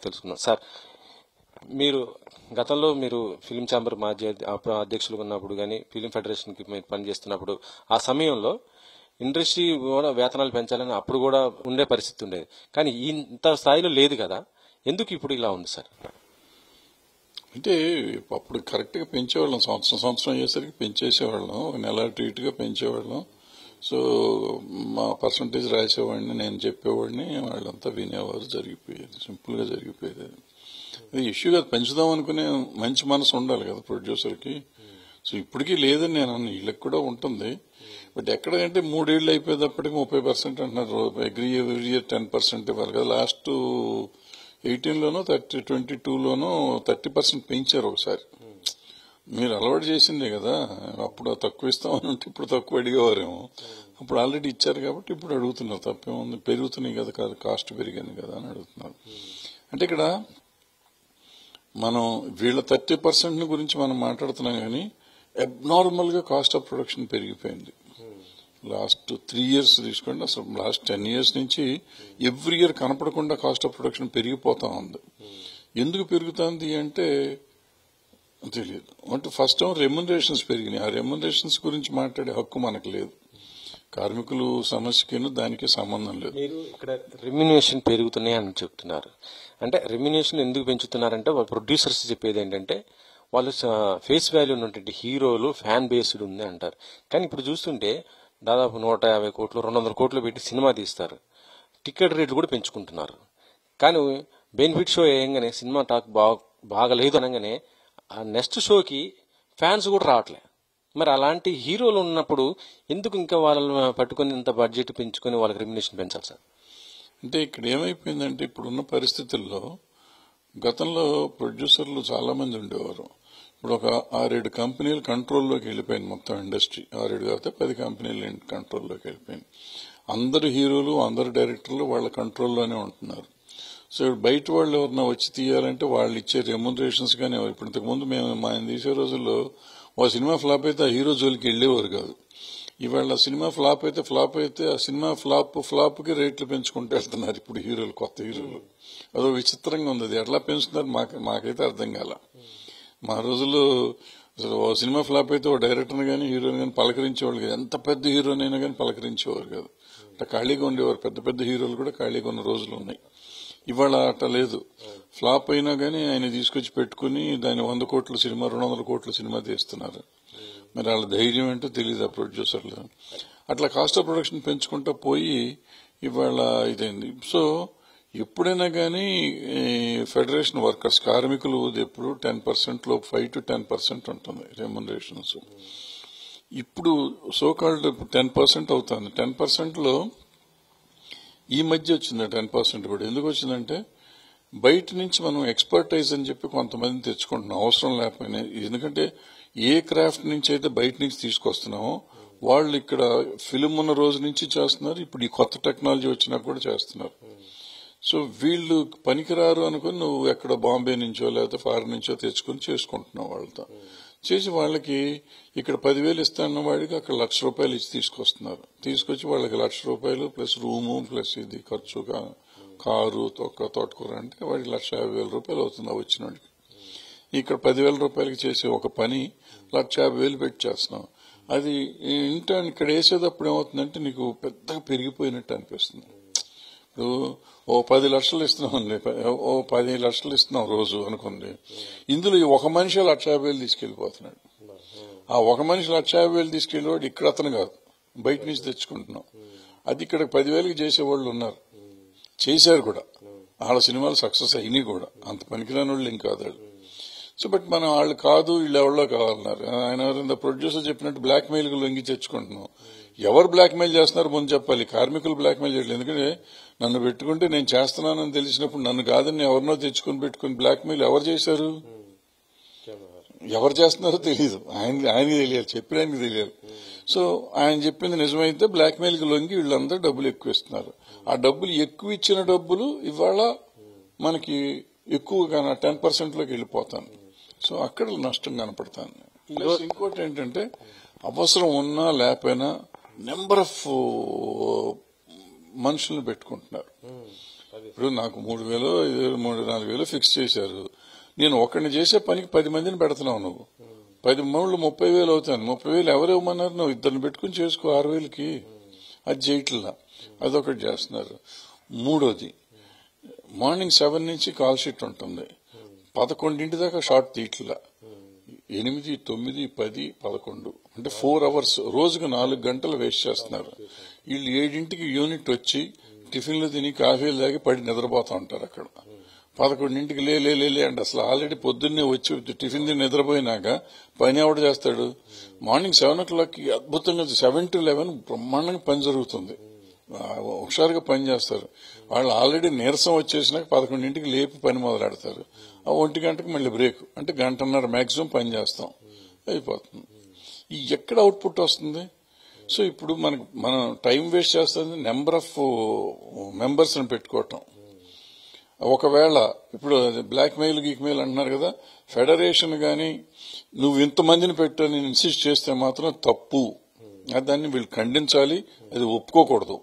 తెలుసుకున్నాం. సార్, మీరు గతంలో మీరు ఫిలిం ఛాంబర్ మాజీ అధ్యక్షులుగా ఉన్నప్పుడు కానీ ఫిలిం ఫెడరేషన్కి మీరు పనిచేస్తున్నప్పుడు ఆ సమయంలో ఇండస్ట్రీ కూడా వేతనాలు పెంచాలని అప్పుడు కూడా ఉండే పరిస్థితి ఉండేది. కానీ ఇంత స్థాయిలో లేదు కదా, ఎందుకు ఇప్పుడు ఇలా ఉంది సార్? అంటే అప్పుడు కరెక్ట్గా పెంచేవాళ్ళం, సంవత్సరం అయ్యేసరికి పెంచేసేవాళ్ళం, ఒక నెల ట్రీట్గా పెంచేవాళ్ళం. సో మా పర్సంటేజ్ రాసేవాడిని, నేను చెప్పేవాడిని, వాళ్ళంతా వినేవారు, జరిగిపోయేది, సింపుల్గా జరిగిపోయేది. అది ఇష్యూగా పెంచుదాం అనుకునే మంచి మనసు ఉండాలి కదా ప్రొడ్యూసర్కి. సో ఇప్పటికీ లేదని నేను అన్న, వీళ్ళకి కూడా ఉంటుంది. బట్ ఎక్కడంటే 3 ఏళ్ళు అయిపోయేటప్పటికి 30% అంటున్నారు. ఎవ్రీ ఇయర్ 10% ఇవ్వాలి కదా. లాస్ట్ 18లోనో 22లోనో 30% పెంచారు ఒకసారి. మీరు అలవాటు చేసిందే కదా, అప్పుడు తక్కువ ఇస్తామని ఉంటే ఇప్పుడు తక్కువ అడిగేవారేమో. అప్పుడు ఆల్రెడీ ఇచ్చారు కాబట్టి ఇప్పుడు అడుగుతున్నారు. తప్పేముంది, పెరుగుతున్నాయి కదా, కాదు కాస్ట్ పెరిగింది కదా అని అడుగుతున్నారు. అంటే ఇక్కడ మనం వీళ్ళ 30% గురించి మనం మాట్లాడుతున్నాం కానీ అబ్నార్మల్ గా కాస్ట్ ఆఫ్ ప్రొడక్షన్ పెరిగిపోయింది. లాస్ట్ 3 ఇయర్స్ తీసుకోండి, అసలు లాస్ట్ 10 ఇయర్స్ నుంచి ఎవ్రీ ఇయర్ కనపడకుండా కాస్ట్ ఆఫ్ ప్రొడక్షన్ పెరిగిపోతా ఉంది. ఎందుకు పెరుగుతుంది అంటే తెలియదు. అంటే ఫస్ట్ టైం రెమ్యునరేషన్స్ పెరిగినాయి. ఆ రెమ్యునరేషన్స్ గురించి మాట్లాడే హక్కు మనకు లేదు. కార్మికులు సమస్యకి దానికి సంబంధం లేదు. మీరు ఇక్కడ రెమ్యునరేషన్ పెరుగుతున్నాయి అని చెప్తున్నారు. అంటే రెమ్యునరేషన్ ఎందుకు పెంచుతున్నారంటే వాళ్ళ ప్రొడ్యూసర్స్ చెప్పేది ఏంటంటే వాళ్ళు ఫేస్ వాల్యూ ఉన్నటువంటి హీరోలు ఫ్యాన్ బేస్డ్ ఉంది అంటారు. కానీ ఇప్పుడు చూస్తుంటే దాదాపు 150 కోట్లు 200 కోట్లు పెట్టి సినిమా తీస్తారు, టికెట్ రేట్లు కూడా పెంచుకుంటున్నారు. కానీ బెనిఫిట్ షో వేయంగానే సినిమా టాక్ బాగలేదు అనగానే ఆ నెక్స్ట్ షోకి ఫ్యాన్స్ కూడా రావట్లే. మరి అలాంటి హీరోలు ఉన్నప్పుడు ఎందుకు ఇంకా వాళ్ళని పట్టుకుని ఇంత బడ్జెట్ పెంచుకొని వాళ్ళకి రెమ్యునరేషన్ పెంచాలి సార్? అంటే ఇక్కడ ఏమైపోయిందంటే ఇప్పుడున్న పరిస్థితుల్లో గతంలో ప్రొడ్యూసర్లు చాలా మంది ఉండేవారు. ఇప్పుడు ఒక 6-7 కంపెనీలు కంట్రోల్లోకి వెళ్ళిపోయింది మొత్తం ఇండస్ట్రీ. 6-7 కాకపోతే 10 కంపెనీలు కంట్రోల్లోకి వెళ్ళిపోయింది. అందరు హీరోలు, అందరు డైరెక్టర్లు వాళ్ళ కంట్రోల్లోనే ఉంటున్నారు. సో బయట వాళ్ళు ఎవరన్నా వచ్చి తీయాలంటే వాళ్ళు ఇచ్చే రెమ్యునరేషన్స్ కానీ ఇప్పుడు ఇంతకుముందు మేము తీసే రోజుల్లో ఓ సినిమా ఫ్లాప్ అయితే ఆ హీరో జోలికి వెళ్లేవారు కాదు. ఇవాళ సినిమా ఫ్లాప్ అయితే ఆ సినిమా ఫ్లాప్కి రేట్లు పెంచుకుంటూ వెళ్తున్నారు ఇప్పుడు హీరోలు, కొత్త హీరోలు. అదో విచిత్రంగా ఉంది. అది ఎట్లా పెంచుతున్నారు మాకైతే అర్థం కాల. మా రోజుల్లో అసలు ఓ సినిమా ఫ్లాప్ అయితే ఓ డైరెక్టర్ని కానీ హీరోని కానీ పలకరించేవాళ్ళు కాదు. ఎంత పెద్ద హీరోనైనా కానీ పలకరించేవారు కాదు. అట్లా ఖాళీగా ఉండేవారు. పెద్ద పెద్ద హీరోలు కూడా ఖాళీగా ఉన్న రోజులు ఉన్నాయి. ఇవాళ అట్లా లేదు. ఫ్లాప్ అయినా కానీ ఆయన తీసుకొచ్చి పెట్టుకుని దాన్ని 100 కోట్ల సినిమా 200 కోట్ల సినిమా తీస్తున్నారు. మరి వాళ్ళ ధైర్యం ఏంటో తెలియదు ఆ ప్రొడ్యూసర్లు. అట్లా కాస్ట్ ఆఫ్ ప్రొడక్షన్ పెంచుకుంటా పోయి ఇవాళ ఇదైంది. సో ఎప్పుడైనా కానీ ఫెడరేషన్ వర్కర్స్ కార్మికులు ఎప్పుడు 10% లో 5 to 10% ఉంటుంది రెమ్యునరేషన్స్. ఇప్పుడు సోకాల్డ్ 10% అవుతుంది. 10%లో ఈ మధ్య వచ్చింది 10% కూడా. ఎందుకు వచ్చిందంటే బయట నుంచి మనం ఎక్స్పర్టైజ్ అని చెప్పి కొంతమందిని తెచ్చుకుంటున్నాం అవసరం లేకపోయినా. ఎందుకంటే ఏ క్రాఫ్ట్ నుంచి అయితే బయట నుంచి తీసుకొస్తున్నామో వాళ్ళు ఇక్కడ ఫిలిం ఉన్న రోజు నుంచి చేస్తున్నారు. ఇప్పుడు ఈ కొత్త టెక్నాలజీ వచ్చినా కూడా చేస్తున్నారు. సో వీళ్ళు పనికిరారు అనుకుని నువ్వు ఎక్కడ బాంబే నుంచో లేకపోతే ఫారెన్ నుంచో తెచ్చుకుని చేసుకుంటున్నావు. వాళ్ళతో చేసి వాళ్ళకి ఇక్కడ 10,000 ఇస్తాన్న వాడికి అక్కడ ₹1,00,000 ఇచ్చి తీసుకొస్తున్నారు. తీసుకొచ్చి వాళ్ళకి ₹1,00,000 ప్లస్ రూము ప్లస్ ఇది ఖర్చు, కారు, తోటకూర అంటే వాడికి ₹1,50,000 అవుతుంది వచ్చిన వాడికి. ఇక్కడ ₹10,000 చేసే ఒక పని ₹1,50,000 పెట్టి చేస్తున్నాం. అది ఇంటర్ ఇక్కడ వేసేటప్పుడు ఏమవుతుందంటే నీకు పెద్దగా పెరిగిపోయినట్టు అనిపిస్తుంది. ఇప్పుడు ఓ 10 లక్షలు ఇస్తున్నామండి, ఓ 10 లక్షలు ఇస్తున్నాం రోజు అనుకోండి. ఇందులో ఒక మనిషి ₹1,50,000 తీసుకెళ్లిపోతున్నాడు. ఆ ఒక మనిషి ₹1,50,000 తీసుకెళ్లేవాడు ఇక్కడ అతను కాదు, బయట నుంచి తెచ్చుకుంటున్నాం. అది ఇక్కడ 10,000కి చేసేవాళ్ళు ఉన్నారు, చేశారు కూడా. వాళ్ళ సినిమాలు సక్సెస్ అయినాయి కూడా. అంత పనికిరాని వాళ్ళు ఏం కాదు వాళ్ళు. సో బట్ మనం వాళ్ళు కాదు వీళ్ళు ఎవరో కావాలన్నారు. ఆయన ఎవరైనా ప్రొడ్యూసర్ చెప్పినట్టు బ్లాక్ మెయిల్ లొంగి తెచ్చుకుంటున్నాం. ఎవరు బ్లాక్ మెయిల్ చేస్తున్నారు ముందు చెప్పాలి. కార్మికులు బ్లాక్ మెయిల్ చేయలేదు. ఎందుకంటే నన్ను పెట్టుకుంటే నేను చేస్తున్నానని తెలిసినప్పుడు నన్ను కాదని ఎవరినో తెచ్చుకుని పెట్టుకుని బ్లాక్ మెయిల్ ఎవరు చేశారు, ఎవరు చేస్తున్నారో తెలియదు. ఆయనకి తెలియాలి, చెప్పడానికి తెలియాలి. సో ఆయన చెప్పింది నిజమైతే బ్లాక్ మెయిల్ కి లొంగి వీళ్ళందరూ డబ్బులు ఎక్కువ ఇస్తున్నారు. ఆ డబ్బులు ఎక్కువ ఇచ్చిన డబ్బులు ఇవాళ మనకి ఎక్కువగా 10%లోకి వెళ్ళిపోతాను. సో అక్కడ నష్టం కనపడతాను. ప్లస్ ఇంకోటి ఏంటంటే అవసరం ఉన్నా లేకపోయినా నెంబర్ ఆఫ్ మనుషుల్ని పెట్టుకుంటున్నారు. ఇప్పుడు నాకు 3,000 3,000 ఫిక్స్ చేశారు. నేను ఒకరిని చేసే పనికి 10 మందిని పెడుతున్నావు. నువ్వు 10 మూడు 30,000 అవుతాను. 30,000 ఎవరు ఇవ్వమన్నారు? నువ్వు ఇద్దరిని పెట్టుకుని చేసుకో 6,000కి. అది చేయట్లా. అదొకటి చేస్తున్నారు. మూడోది, మార్నింగ్ 7 నుంచి కాల్ షీట్ ఉంటుంది. 11 దాకా షార్ట్ తీట్లా. 8, 9, 10, 11 అంటే 4 అవర్స్ రోజుకు 4 గంటలు వేస్ట్ చేస్తున్నారు. వీళ్ళు 7ంటికి యూనిట్ వచ్చి టిఫిన్లు తిని కాఫీలు తాగి పడి నిద్రపోతా ఉంటారు అక్కడ. 11ంటికి లే అంటే అసలు ఆల్రెడీ పొద్దున్నే వచ్చి టిఫిన్ తిని నిద్రపోయినాక పని ఎవడ చేస్తాడు? మార్నింగ్ 7 o'clockకి అద్భుతంగా 7 to 11 బ్రహ్మాండంగా పని జరుగుతుంది. హుషారుగా పని చేస్తారు. వాళ్ళు ఆల్రెడీ నీరసం వచ్చేసినాక 11ంటికి లేపి పని మొదలెడతారు. 1 గంటకు మళ్ళీ బ్రేక్, అంటే 1.5 గంటల మాక్సిమం పని చేస్తాం, అయిపోతుంది. ఈ ఎక్కడ అవుట్పుట్ వస్తుంది? సో ఇప్పుడు మనం టైం వేస్ట్ చేస్తుంది నెంబర్ ఆఫ్ మెంబర్స్ అని పెట్టుకోవటం. ఒకవేళ ఇప్పుడు బ్లాక్ మెయిల్ గీక్ మెయిల్ అంటున్నారు కదా, ఫెడరేషన్ గాని నువ్వు ఇంతమందిని పెట్టని ఇన్సిస్ట్ చేస్తే మాత్రం తప్పు. దాన్ని వీళ్ళు ఖండించాలి, అది ఒప్పుకోకూడదు.